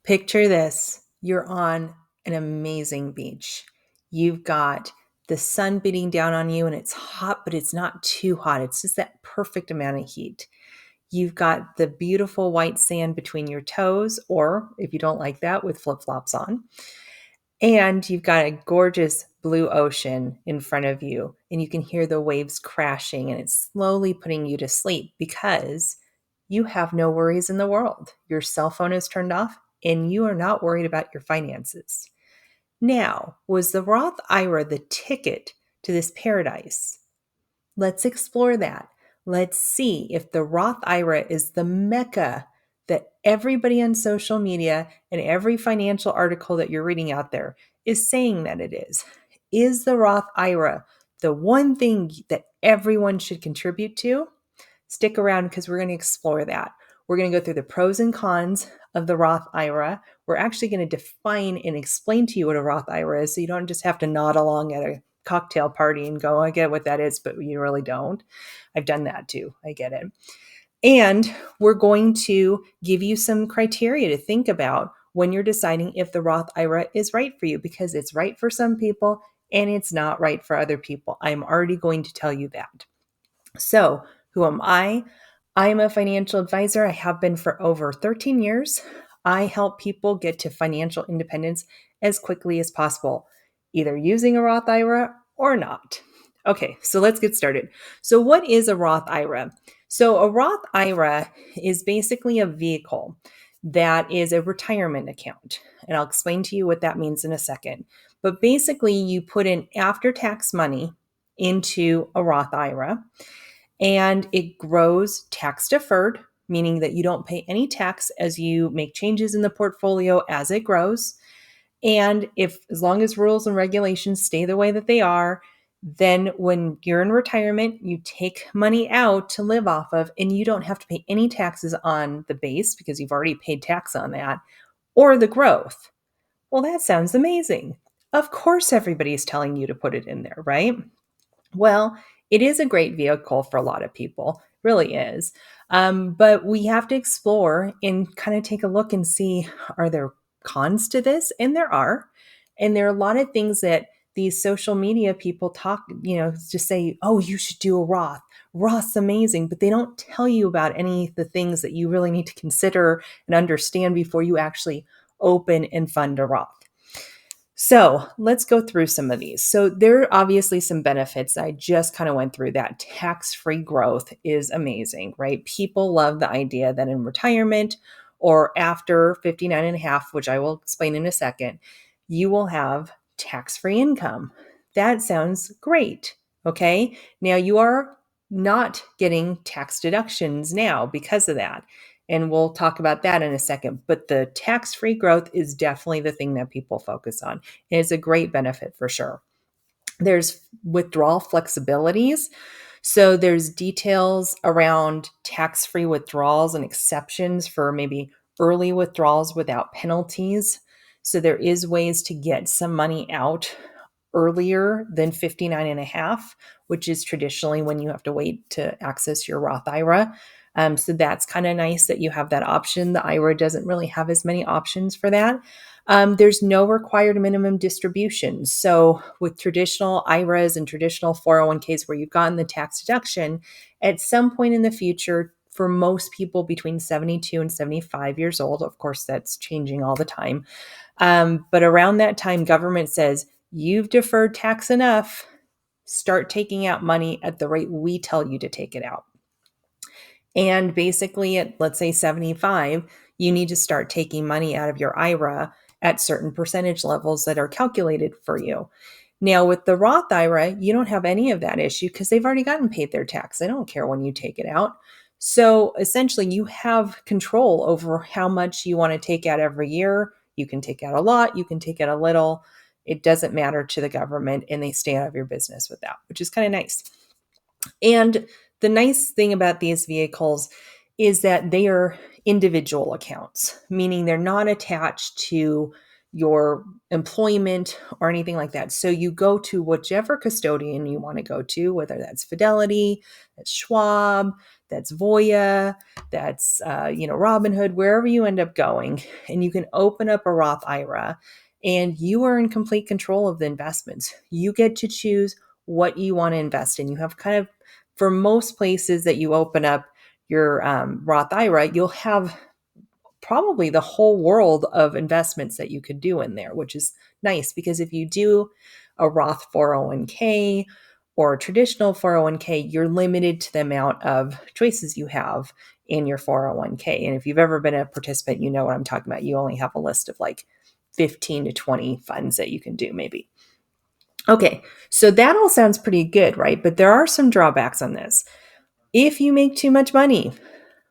Picture this. You're on an amazing beach. You've got the sun beating down on you and it's hot, but it's not too hot. It's just that perfect amount of heat. You've got the beautiful white sand between your toes, or if you don't like that, with flip-flops on. And you've got a gorgeous blue ocean in front of you, and you can hear the waves crashing, and it's slowly putting you to sleep because you have no worries in the world. Your cell phone is turned off, and you are not worried about your finances. Now, was the Roth IRA the ticket to this paradise? Let's explore that. Let's see if the Roth IRA is the mecca that everybody on social media and every financial article that you're reading out there is saying that it is. Is the Roth IRA the one thing that everyone should contribute to? Stick around because we're going to explore that. We're going to go through the pros and cons of the Roth IRA. We're actually going to define and explain to you what a Roth IRA is so you don't just have to nod along at a cocktail party and go, I get what that is, but you really don't. I've done that too. I get it. And we're going to give you some criteria to think about when you're deciding if the Roth IRA is right for you, because it's right for some people and it's not right for other people. I'm already going to tell you that. So, who am I? I am a financial advisor. I have been for over 13 years. I help people get to financial independence as quickly as possible, either using a Roth IRA or not. Okay, so let's get started. So, what is a Roth IRA? So, a Roth IRA is basically a vehicle that is a retirement account. And I'll explain to you what that means in a second. But basically, you put in after tax money into a Roth IRA and it grows tax deferred, meaning that you don't pay any tax as you make changes in the portfolio as it grows. And if, as long as rules and regulations stay the way that they are, then when you're in retirement, you take money out to live off of, and you don't have to pay any taxes on the base because you've already paid tax on that or the growth. Well, that sounds amazing. Of course, everybody's telling you to put it in there, right? Well, it is a great vehicle for a lot of people, really is. But we have to explore and kind of take a look and see, are there cons to this? And there are. And there are a lot of things that these social media people talk, just say, oh, you should do a Roth. Roth's amazing, but they don't tell you about any of the things that you really need to consider and understand before you actually open and fund a Roth. So let's go through some of these. So there are obviously some benefits. I just kind of went through that. Tax-free growth is amazing, right? People love the idea that in retirement or after 59 and a half, which I will explain in a second, you will have tax-free income. That sounds great. Okay. Now you are not getting tax deductions now because of that. And we'll talk about that in a second. But the tax-free growth is definitely the thing that people focus on. And it's a great benefit for sure. There's withdrawal flexibilities. So there's details around tax-free withdrawals and exceptions for maybe early withdrawals without penalties. So there is ways to get some money out earlier than 59 and a half, which is traditionally when you have to wait to access your Roth IRA. So that's kind of nice that you have that option. The IRA doesn't really have as many options for that. There's no required minimum distribution. So with traditional IRAs and traditional 401ks where you've gotten the tax deduction, at some point in the future, for most people between 72 and 75 years old, of course, that's changing all the time. But around that time, government says, you've deferred tax enough, start taking out money at the rate we tell you to take it out. And basically at, let's say 75, you need to start taking money out of your IRA at certain percentage levels that are calculated for you. Now with the Roth IRA, you don't have any of that issue because they've already gotten paid their tax. They don't care when you take it out. So essentially you have control over how much you want to take out every year. You can take out a lot, you can take out a little. It doesn't matter to the government, and they stay out of your business with that, which is kind of nice. And the nice thing about these vehicles is that they are individual accounts, meaning they're not attached to your employment or anything like that. So you go to whichever custodian you want to go to, whether that's Fidelity, that's Schwab, that's Voya, that's Robinhood, wherever you end up going, and you can open up a Roth IRA, and you are in complete control of the investments. You get to choose what you want to invest in. You have kind of, for most places that you open up your Roth IRA, you'll have probably the whole world of investments that you could do in there, which is nice because if you do a Roth 401k or a traditional 401k, you're limited to the amount of choices you have in your 401k. And if you've ever been a participant, you know what I'm talking about. You only have a list of like 15 to 20 funds that you can do, maybe. Okay, so that all sounds pretty good, right? But there are some drawbacks on this. If you make too much money,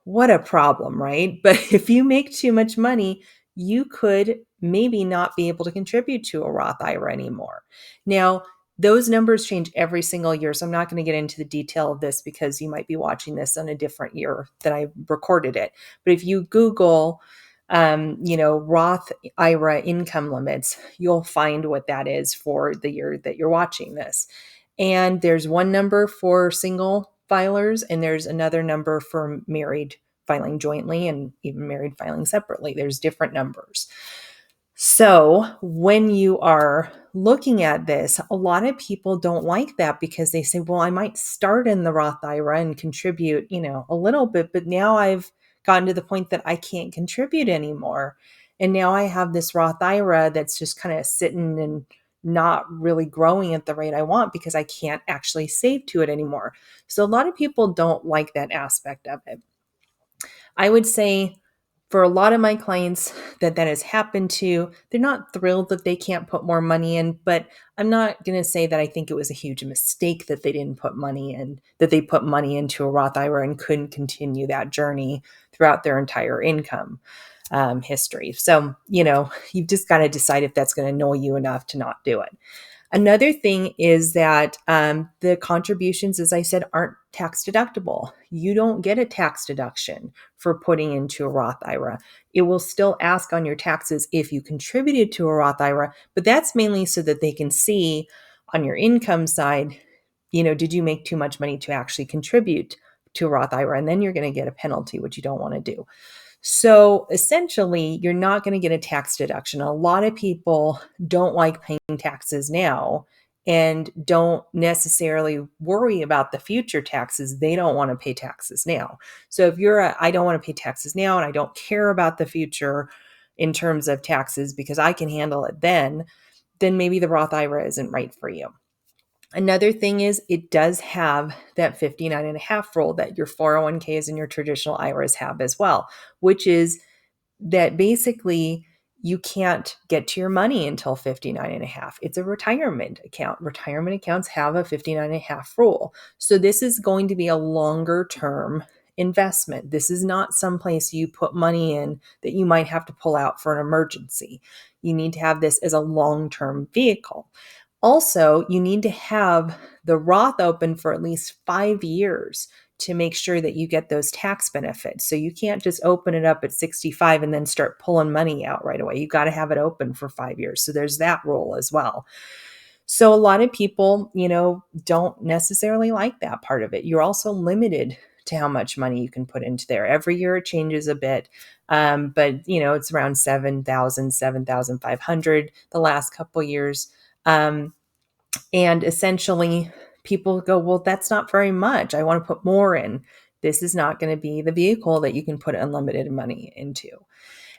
what a problem, right? But if you make too much money, you could maybe not be able to contribute to a Roth IRA anymore. Now, those numbers change every single year. So I'm not going to get into the detail of this because you might be watching this on a different year that I recorded it. But if you Google, Roth IRA income limits, you'll find what that is for the year that you're watching this. And there's one number for single filers, and there's another number for married filing jointly and even married filing separately. There's different numbers. So when you are looking at this, a lot of people don't like that because they say, well, I might start in the Roth IRA and contribute, a little bit, but now I've gotten to the point that I can't contribute anymore. And now I have this Roth IRA that's just kind of sitting and not really growing at the rate I want because I can't actually save to it anymore. So a lot of people don't like that aspect of it. I would say for a lot of my clients that has happened to, they're not thrilled that they can't put more money in, but I'm not going to say that I think it was a huge mistake that they didn't put money in, that they put money into a Roth IRA and couldn't continue that journey throughout their entire income history. So, you've just got to decide if that's going to annoy you enough to not do it. Another thing is that the contributions, as I said, aren't tax deductible. You don't get a tax deduction for putting into a Roth IRA. It will still ask on your taxes if you contributed to a Roth IRA, but that's mainly so that they can see on your income side, did you make too much money to actually contribute to a Roth IRA? And then you're going to get a penalty, which you don't want to do. So essentially, you're not going to get a tax deduction. A lot of people don't like paying taxes now and don't necessarily worry about the future taxes. They don't want to pay taxes now. So if I don't want to pay taxes now and I don't care about the future in terms of taxes because I can handle it then maybe the Roth IRA isn't right for you. Another thing is it does have that 59.5 rule that your 401ks and your traditional IRAs have as well, which is that basically you can't get to your money until 59.5. It's a retirement account. Retirement accounts have a 59.5 rule. So this is going to be a longer term investment. This is not someplace you put money in that you might have to pull out for an emergency. You need to have this as a long-term vehicle. Also, you need to have the Roth open for at least 5 years to make sure that you get those tax benefits. So you can't just open it up at 65 and then start pulling money out right away. You got to have it open for 5 years. So there's that rule as well. So a lot of people, don't necessarily like that part of it. You're also limited to how much money you can put into there. Every year it changes a bit. But it's around 7,000, 7,500 the last couple years. And essentially people go, well, that's not very much. I want to put more in. This is not going to be the vehicle that you can put unlimited money into.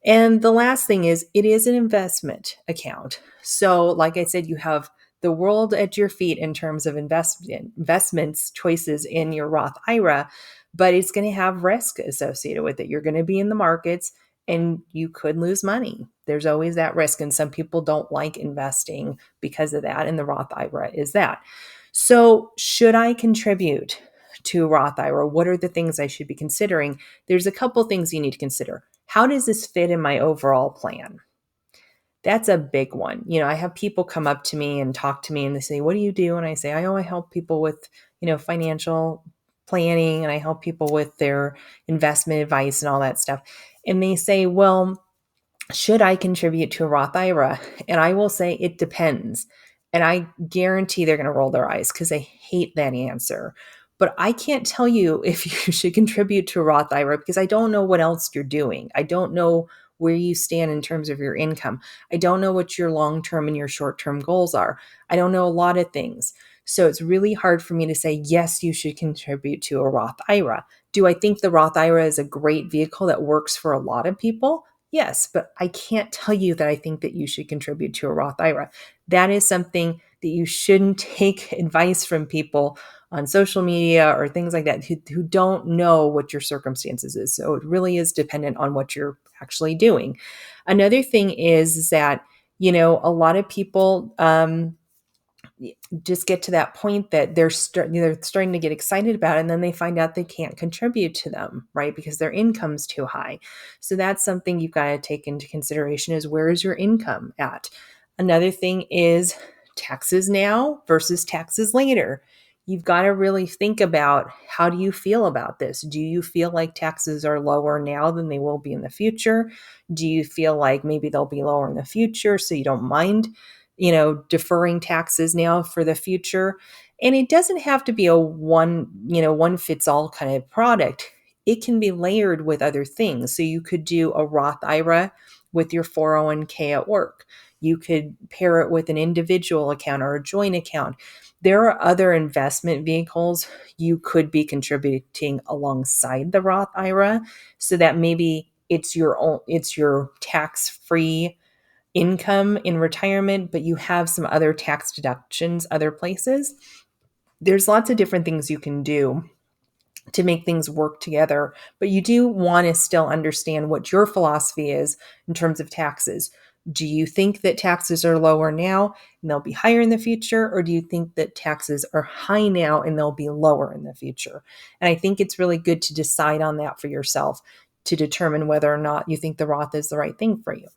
And the last thing is it is an investment account. So like I said, you have the world at your feet in terms of investments choices in your Roth IRA, but it's going to have risk associated with it. You're going to be in the markets and you could lose money. There's always that risk. And some people don't like investing because of that. And the Roth IRA is that. So should I contribute to Roth IRA? What are the things I should be considering? There's a couple things you need to consider. How does this fit in my overall plan? That's a big one. I have people come up to me and talk to me and they say, what do you do? And I say, I help people with, financial planning, and I help people with their investment advice and all that stuff. And they say, well, Should I contribute to a Roth IRA? And I will say it depends. And I guarantee they're going to roll their eyes because they hate that answer. But I can't tell you if you should contribute to a Roth IRA because I don't know what else you're doing. I don't know where you stand in terms of your income. I don't know what your long term and your short term goals are. I don't know a lot of things. So it's really hard for me to say, yes, you should contribute to a Roth IRA. Do I think the Roth IRA is a great vehicle that works for a lot of people? Yes, but I can't tell you that I think that you should contribute to a Roth IRA. That is something that you shouldn't take advice from people on social media or things like that who don't know what your circumstances is. So it really is dependent on what you're actually doing. Another thing is that, a lot of people just get to that point that they're starting to get excited about it, and then they find out they can't contribute to them, right? Because their income's too high. So that's something you've got to take into consideration is where is your income at? Another thing is taxes now versus taxes later. You've got to really think about how do you feel about this? Do you feel like taxes are lower now than they will be in the future? Do you feel like maybe they'll be lower in the future so you don't mind deferring taxes now for the future? And it doesn't have to be a one fits all kind of product. It can be layered with other things. So you could do a Roth IRA with your 401k at work. You could pair it with an individual account or a joint account. There are other investment vehicles you could be contributing alongside the Roth IRA so that maybe it's your tax-free income in retirement, but you have some other tax deductions other places. There's lots of different things you can do to make things work together, but you do want to still understand what your philosophy is in terms of taxes. Do you think that taxes are lower now and they'll be higher in the future? Or do you think that taxes are high now and they'll be lower in the future? And I think it's really good to decide on that for yourself to determine whether or not you think the Roth is the right thing for you.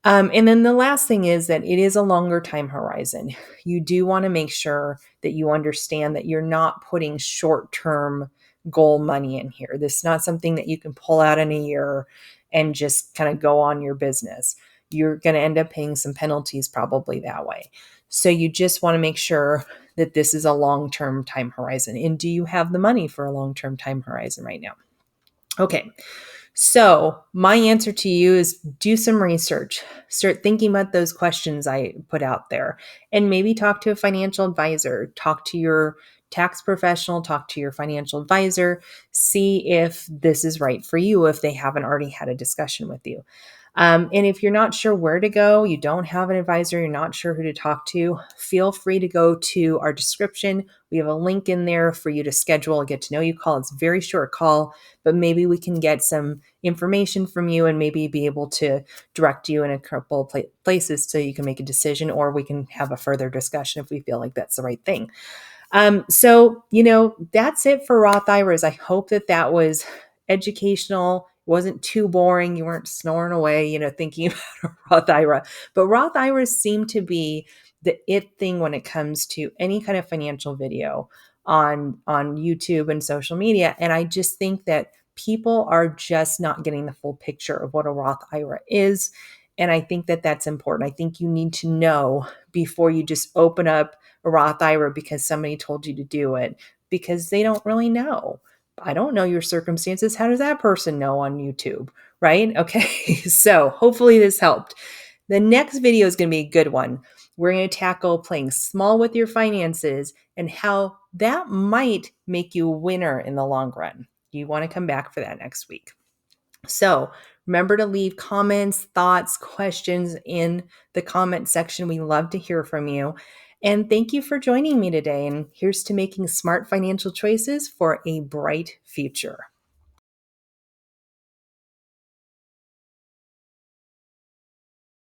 And then the last thing is that it is a longer time horizon. You do want to make sure that you understand that you're not putting short-term goal money in here. This is not something that you can pull out in a year and just kind of go on your business. You're going to end up paying some penalties probably that way. So you just want to make sure that this is a long-term time horizon. And do you have the money for a long-term time horizon right now? Okay. So, my answer to you is do some research. Start thinking about those questions I put out there and maybe talk to a financial advisor, talk to your tax professional, talk to your financial advisor, see if this is right for you, if they haven't already had a discussion with you. And if you're not sure where to go, you don't have an advisor, you're not sure who to talk to, feel free to go to our description. We have a link in there for you to schedule a get to know you call. It's a very short call, but maybe we can get some information from you and maybe be able to direct you in a couple places so you can make a decision, or we can have a further discussion if we feel like that's the right thing. That's it for Roth IRAs. I hope that was educational. It wasn't too boring. You weren't snoring away, thinking about a Roth IRA. But Roth IRAs seem to be the it thing when it comes to any kind of financial video on YouTube and social media. And I just think that people are just not getting the full picture of what a Roth IRA is. And I think that that's important. I think you need to know before you just open up a Roth IRA because somebody told you to do it, because they don't really know. I don't know your circumstances. How does that person know on YouTube? Right? Okay. So hopefully this helped. The next video is going to be a good one. We're going to tackle playing small with your finances and how that might make you a winner in the long run. You want to come back for that next week. So remember to leave comments, thoughts, questions in the comment section. We love to hear from you. And thank you for joining me today. And here's to making smart financial choices for a bright future.